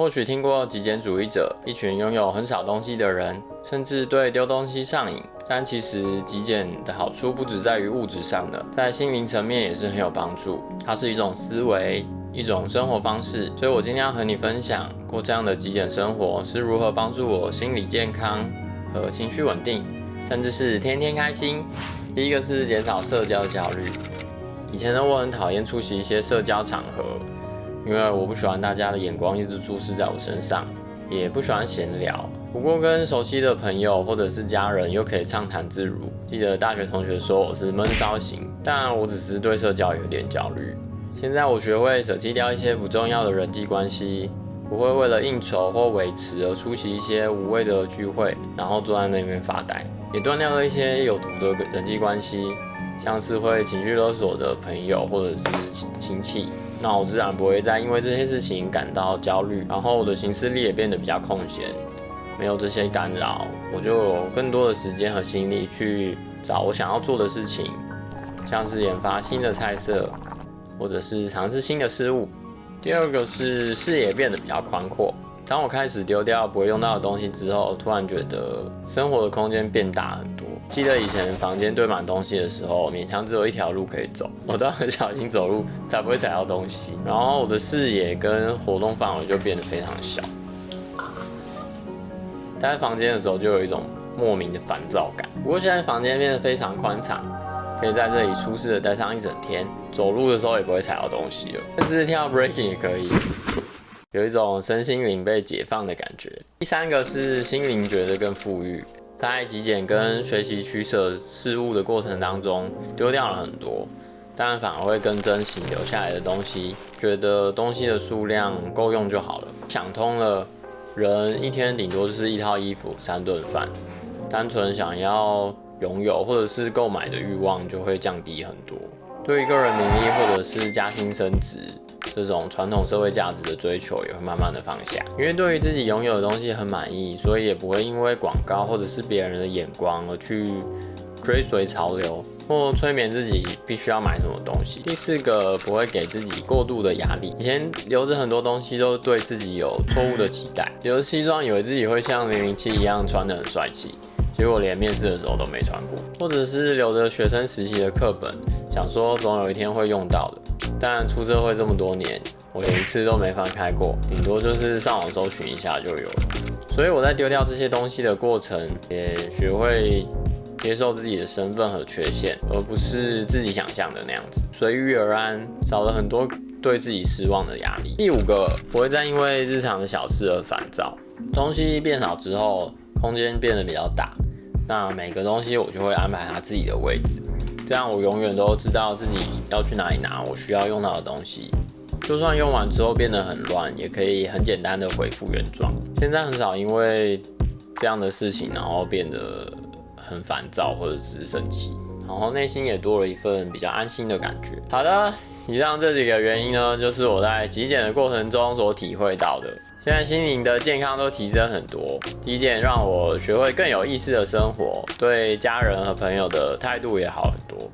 或许听过极简主义者，一群拥有很少东西的人，甚至对丢东西上瘾。但其实极简的好处不只在于物质上的，在心灵层面也是很有帮助。它是一种思维，一种生活方式。所以我今天要和你分享，过这样的极简生活是如何帮助我心理健康和情绪稳定，甚至是天天开心。第一个是减少社交焦虑。以前的我很讨厌出席一些社交场合，因为我不喜欢大家的眼光一直注视在我身上，也不喜欢闲聊。不过跟熟悉的朋友或者是家人又可以畅谈自如。记得大学同学说我是闷骚型，但我只是对社交有点焦虑。现在我学会舍弃掉一些不重要的人际关系，不会为了应酬或维持而出席一些无谓的聚会，然后坐在那边发呆。也断掉了一些有毒的人际关系，像是会情绪勒索的朋友或者是亲戚。那我自然不会再因为这些事情感到焦虑，然后我的行事历也变得比较空闲，没有这些干扰，我就有更多的时间和心力去找我想要做的事情，像是研发新的菜色，或者是尝试新的事物。第二个是视野变得比较宽阔。当我开始丢掉不会用到的东西之后，突然觉得生活的空间变大很多。记得以前房间堆满东西的时候，勉强只有一条路可以走，我都要很小心走路，才不会踩到东西。然后我的视野跟活动范围就变得非常小。待在房间的时候就有一种莫名的烦躁感。不过现在房间变得非常宽敞，可以在这里舒适的待上一整天，走路的时候也不会踩到东西了，甚至跳 breaking 也可以。有一种身心灵被解放的感觉。第三个是心灵觉得更富裕。在极简跟学习取舍事物的过程当中，丢掉了很多，但反而会更珍惜留下来的东西，觉得东西的数量够用就好了。想通了，人一天顶多就是一套衣服、3顿饭，单纯想要拥有或者是购买的欲望就会降低很多。对于个人名利或者是家庭升职这种传统社会价值的追求也会慢慢的放下，因为对于自己拥有的东西很满意，所以也不会因为广告或者是别人的眼光而去追随潮流或催眠自己必须要买什么东西。第四个，不会给自己过度的压力。以前留着很多东西都对自己有错误的期待，留着西装以为自己会像007一样穿得很帅气，结果连面试的时候都没穿过。或者是留着学生时期的课本，想说总有一天会用到的，但出社会这么多年，我连一次都没翻开过，顶多就是上网搜寻一下就有了。所以我在丢掉这些东西的过程，也学会接受自己的身份和缺陷，而不是自己想象的那样子，随遇而安，少了很多对自己失望的压力。第五个，不会再因为日常的小事而烦躁。东西变少之后，空间变得比较大，那每个东西我就会安排它自己的位置，这样我永远都知道自己要去哪里拿我需要用到的东西。就算用完之后变得很乱，也可以很简单的恢复原状。现在很少因为这样的事情然后变得很烦躁或者是生气，然后内心也多了一份比较安心的感觉。好的，以上这几个原因呢，就是我在极简的过程中所体会到的。现在心灵的健康都提升很多，极简让我学会更有意识的生活，对家人和朋友的态度也好很多，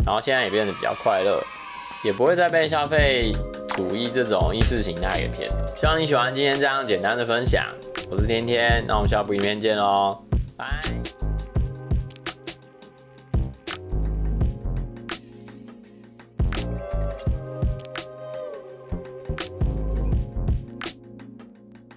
然后现在也变得比较快乐，也不会再被消费主义这种意识形态给骗。希望你喜欢今天这样简单的分享，我是天天，那我们下部影片见咯，拜。